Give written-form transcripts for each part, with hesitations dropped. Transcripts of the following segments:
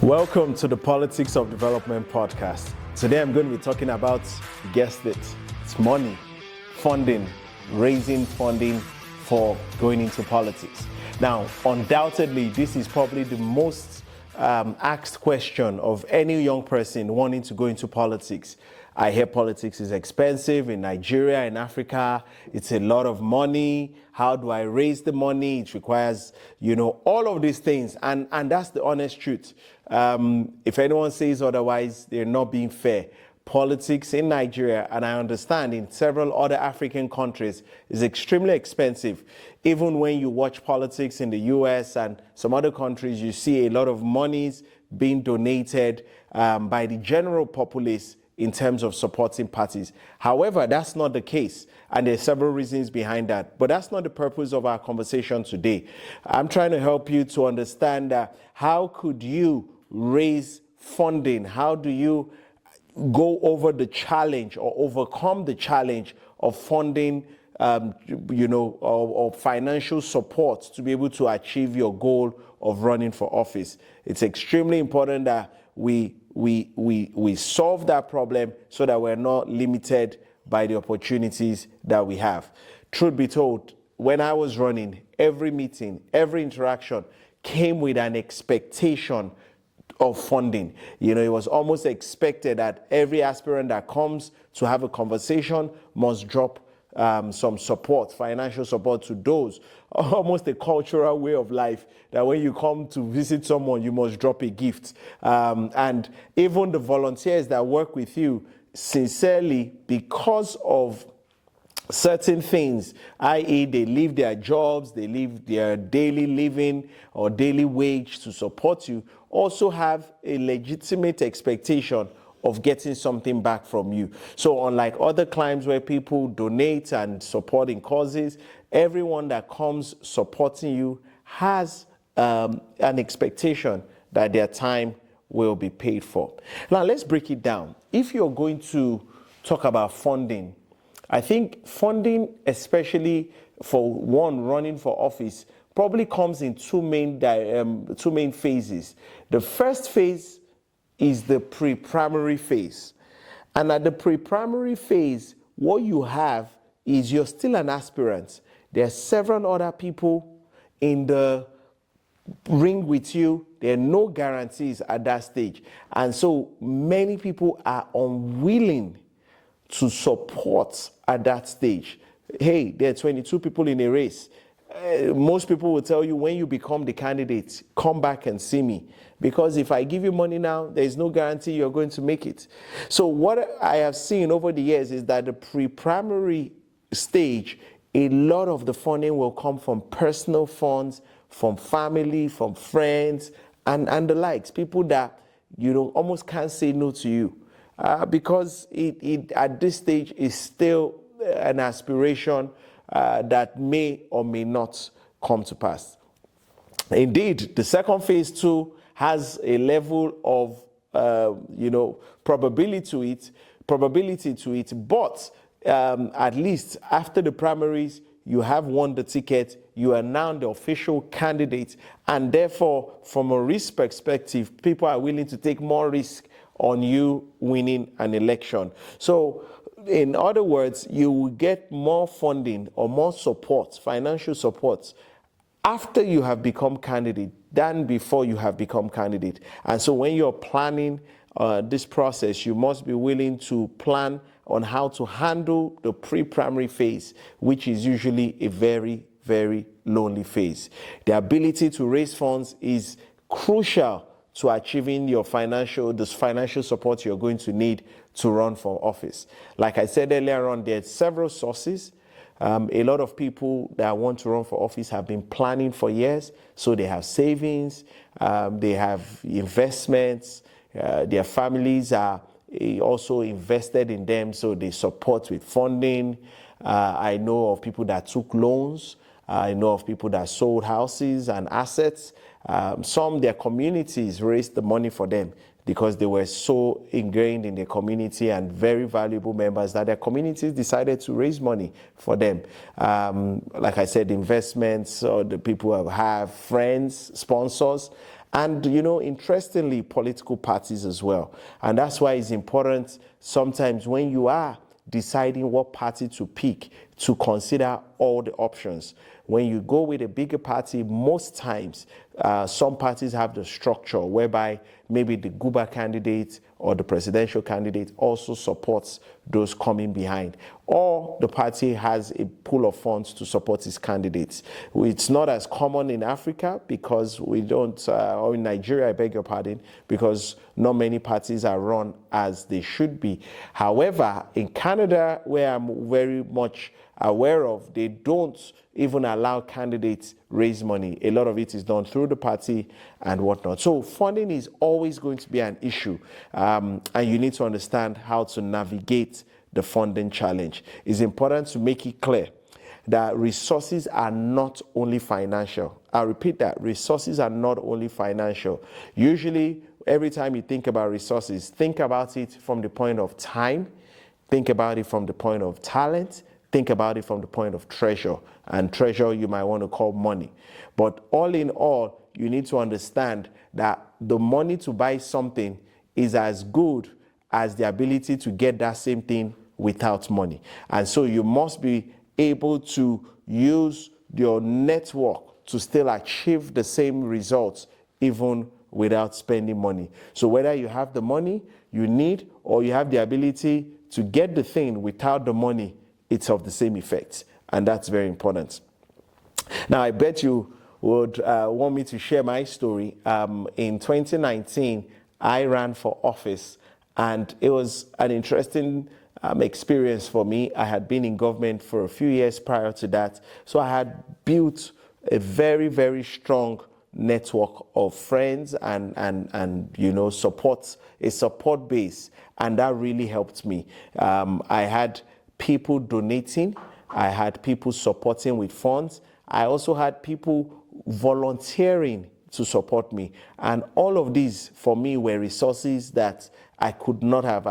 Welcome to the Politics of Development podcast. Today I'm going to be talking about, you guessed it, it's money, funding, raising funding for going into politics. Now, undoubtedly, this is probably the most asked question of any young person wanting to go into politics. I hear politics is expensive in Nigeria, in Africa. It's a lot of money. How do I raise the money? It requires, all of these things. And that's the honest truth. If anyone says otherwise, they're not being fair. Politics in Nigeria, and I understand in several other African countries, is extremely expensive. Even when you watch politics in the US and some other countries, you see a lot of monies being donated by the general populace in terms of supporting parties. However, that's not the case, and there are several reasons behind that. But that's not the purpose of our conversation today. I'm trying to help you to understand how could you raise funding? How do you go over the challenge or overcome the challenge of funding, or financial support to be able to achieve your goal of running for office? It's extremely important that we solve that problem so that we're not limited by the opportunities that we have. Truth be told, when I was running, every meeting, every interaction came with an expectation of funding. It was almost expected that every aspirant that comes to have a conversation must drop some support, financial support to those. Almost a cultural way of life that when you come to visit someone, you must drop a gift. And even the volunteers that work with you, sincerely, because of certain things, i.e. they leave their jobs, they leave their daily living or daily wage to support you, also have a legitimate expectation of getting something back from you. So unlike other climbs where people donate and support in causes, everyone that comes supporting you has an expectation that their time will be paid for. Now let's break it down. If you're going to talk about funding, I think funding, especially for one running for office, probably comes in two main phases. The first phase is the pre-primary phase. And at the pre-primary phase, what you have is you're still an aspirant. There are several other people in the ring with you. There are no guarantees at that stage. And so many people are unwilling to support at that stage. Hey, there are 22 people in a race. Most people will tell you, when you become the candidate, come back and see me. Because if I give you money now, there is no guarantee you're going to make it. So what I have seen over the years is that the pre-primary stage, a lot of the funding will come from personal funds, from family, from friends, and the likes. People that almost can't say no to you. Because it at this stage is still an aspiration that may or may not come to pass. Indeed, the second phase too has a level of probability to it, but at least after the primaries, you have won the ticket, you are now the official candidate, and therefore, from a risk perspective, people are willing to take more risk on you winning an election. So, in other words, you will get more funding or more support, financial support, after you have become candidate than before you have become candidate. And so when you're planning this process, you must be willing to plan on how to handle the pre-primary phase, which is usually a very, very lonely phase. The ability to raise funds is crucial to achieving your financial support you're going to need to run for office. Like I said earlier on, there are several sources. A lot of people that want to run for office have been planning for years. So they have savings, they have investments, their families are also invested in them, so they support with funding. I know of people that took loans. I know of people that sold houses and assets. Some, their communities raised the money for them because they were so ingrained in their community and very valuable members that their communities decided to raise money for them. Like I said, investments, or the people have friends, sponsors, And, interestingly, political parties as well. And that's why it's important sometimes when you are deciding what party to pick to consider all the options. When you go with a bigger party, most times some parties have the structure whereby maybe the Guba candidate or the presidential candidate also supports those coming behind, or the party has a pool of funds to support its candidates. It's not as common in Africa because we don't, or in Nigeria, I beg your pardon, because not many parties are run as they should be. However, in Canada, where I'm very much aware of, they don't even allow candidates raise money. A lot of it is done through the party and whatnot. So funding is always going to be an issue, and you need to understand how to navigate the funding challenge. It's important to make it clear that resources are not only financial. I'll repeat that, resources are not only financial. Usually, every time you think about resources, think about it from the point of time, think about it from the point of talent, think about it from the point of treasure. And treasure you might want to call money. But all in all, you need to understand that the money to buy something is as good as the ability to get that same thing without money. And so you must be able to use your network to still achieve the same results even without spending money. So whether you have the money you need or you have the ability to get the thing without the money, it's of the same effect. And that's very important. Now, I bet you would want me to share my story. In 2019, I ran for office, and it was an interesting experience for me. I had been in government for a few years prior to that, so I had built a very, very strong network of friends and support, a support base, and that really helped me. I had people donating, I had people supporting with funds, I also had people volunteering to support me, and all of these for me were resources that I could not have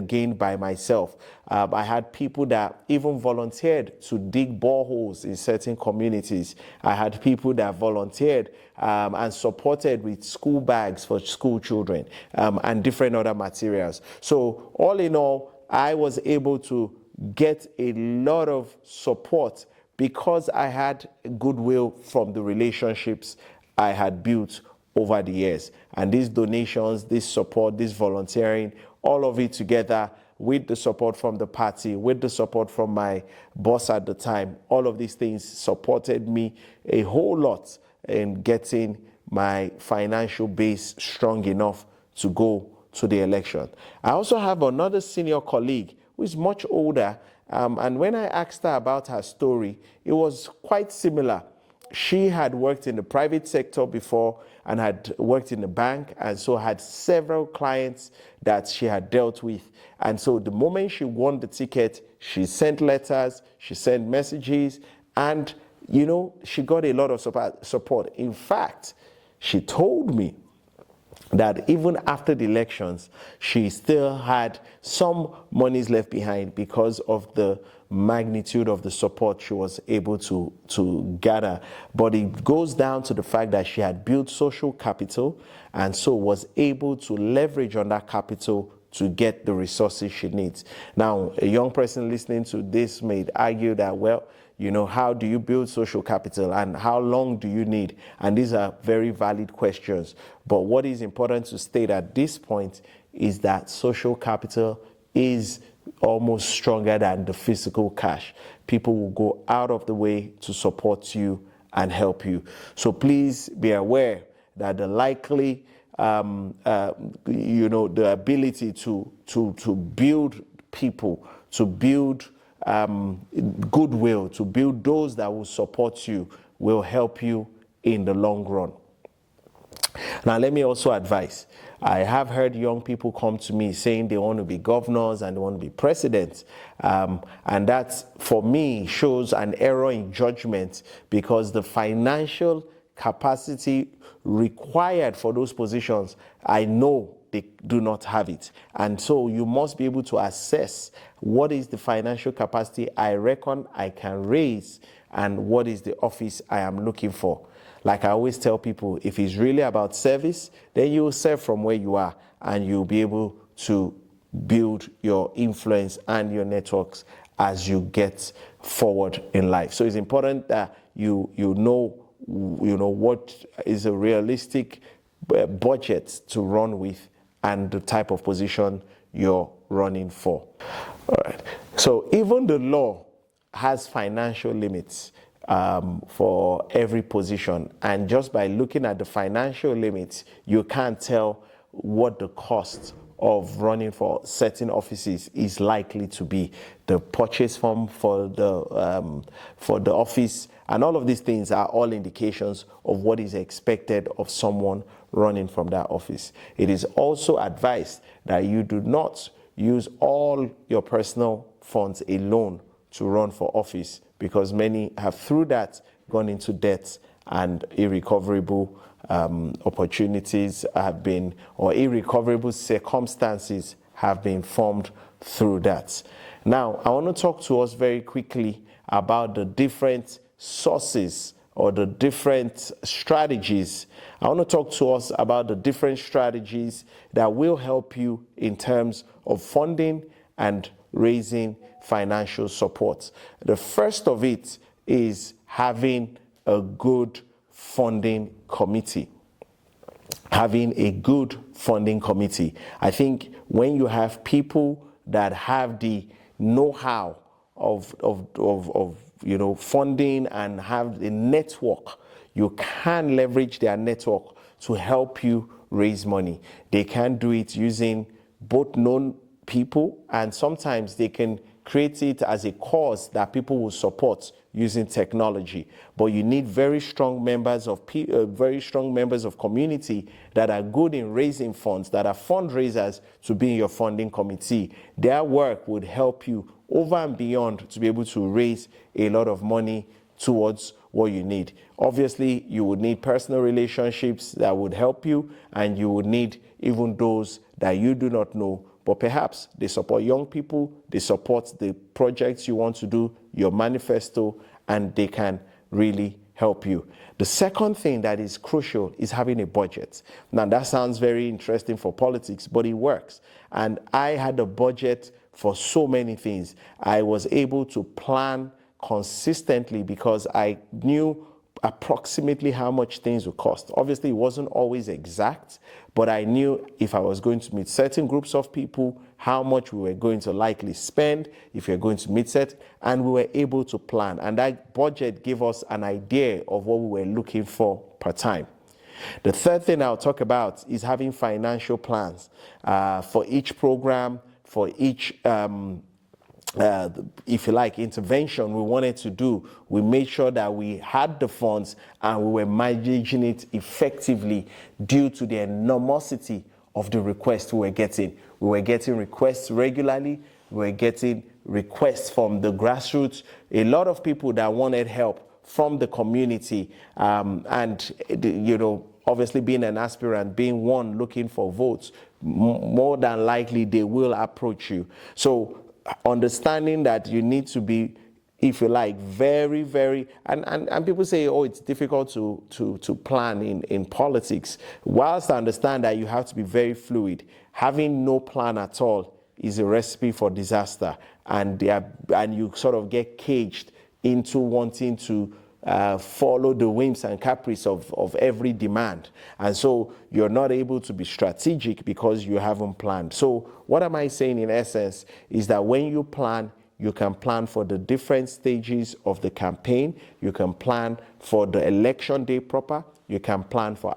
gained by myself. I had people that even volunteered to dig boreholes in certain communities. I had people that volunteered and supported with school bags for school children and different other materials. So all in all, I was able to get a lot of support because I had goodwill from the relationships I had built over the years. And these donations, this support, this volunteering, all of it together with the support from the party, with the support from my boss at the time, all of these things supported me a whole lot in getting my financial base strong enough to go to the election. I also have another senior colleague who is much older, and when I asked her about her story, it was quite similar. She had worked in the private sector before and had worked in the bank, and so had several clients that she had dealt with. And so the moment she won the ticket, she sent letters, she sent messages, and she got a lot of support. In fact, she told me that even after the elections, she still had some monies left behind because of the magnitude of the support she was able to gather. But it goes down to the fact that she had built social capital and so was able to leverage on that capital to get the resources she needs. Now, a young person listening to this may argue that, well, how do you build social capital and how long do you need? And these are very valid questions. But what is important to state at this point is that social capital is almost stronger than the physical cash. People will go out of the way to support you and help you. So please be aware that the likely, the ability to build people, to build goodwill, to build those that will support you, will help you in the long run. Now, let me also advise. I have heard young people come to me saying they want to be governors and they want to be presidents. And that, for me, shows an error in judgment because the financial capacity required for those positions, I know they do not have it. And so you must be able to assess what is the financial capacity I reckon I can raise and what is the office I am looking for. Like I always tell people, if it's really about service, then you will serve from where you are, and you'll be able to build your influence and your networks as you get forward in life. So it's important that you know what is a realistic budget to run with and the type of position you're running for. All right. So even the law has financial limits for every position, and just by looking at the financial limits, you can't tell what the cost of running for certain offices is likely to be. The purchase form for the office and all of these things are all indications of what is expected of someone running from that office. It is also advised that you do not use all your personal funds alone to run for office, because many have through that gone into debt, and irrecoverable opportunities have been, or irrecoverable circumstances have been formed through that. Now, I want to talk to us very quickly about the different sources or the different strategies. I want to talk to us about the different strategies that will help you in terms of funding and raising financial support. The first of it is having a good funding committee. Having a good funding committee. I think when you have people that have the know-how of funding and have a network, you can leverage their network to help you raise money. They can do it using both known people, and sometimes they can create it as a cause that people will support using technology. But you need very strong members of community that are good in raising funds, that are fundraisers, to be in your funding committee. Their work would help you over and beyond to be able to raise a lot of money towards what you need. Obviously, you would need personal relationships that would help you, and you would need even those that you do not know, but perhaps they support young people, they support the projects you want to do, your manifesto, and they can really help you. The second thing that is crucial is having a budget. Now, that sounds very interesting for politics, but it works. And I had a budget for so many things. I was able to plan consistently because I knew approximately how much things would cost. Obviously, it wasn't always exact, but I knew if I was going to meet certain groups of people, how much we were going to likely spend, if we were going to meet and we were able to plan. And that budget gave us an idea of what we were looking for per time. The third thing I'll talk about is having financial plans for each program, for each if you like, intervention we wanted to do. We made sure that we had the funds and we were managing it effectively due to the enormosity of the requests we were getting. We were getting requests regularly. We were getting requests from the grassroots. A lot of people that wanted help from the community, obviously being an aspirant, being one looking for votes, more than likely they will approach you. So understanding that you need to be, if you like, very, very, and people say, oh, it's difficult to plan in politics. Whilst I understand that you have to be very fluid, having no plan at all is a recipe for disaster, and you sort of get caged into wanting to follow the whims and caprice of every demand. And so you're not able to be strategic because you haven't planned. So what am I saying in essence is that when you plan, you can plan for the different stages of the campaign. You can plan for the election day proper. You can plan for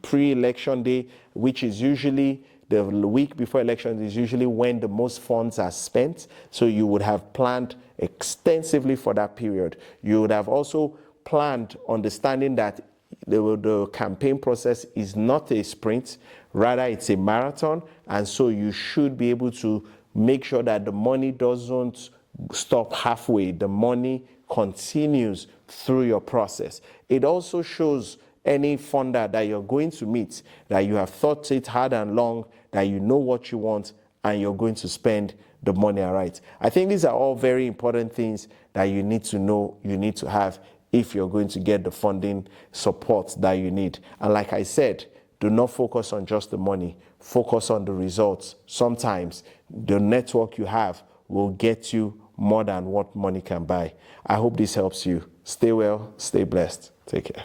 pre-election day, which is usually the week before election, is usually when the most funds are spent. So you would have planned extensively for that period. You would have also planned understanding that the campaign process is not a sprint, rather it's a marathon, and so you should be able to make sure that the money doesn't stop halfway. The money continues through your process. It also shows any funder that you're going to meet that you have thought it hard and long, that you know what you want, and you're going to spend the money right. I think these are all very important things that you need to know, you need to have if you're going to get the funding support that you need. And like I said, do not focus on just the money, focus on the results. Sometimes the network you have will get you more than what money can buy. I hope this helps you. Stay well, stay blessed. Take care.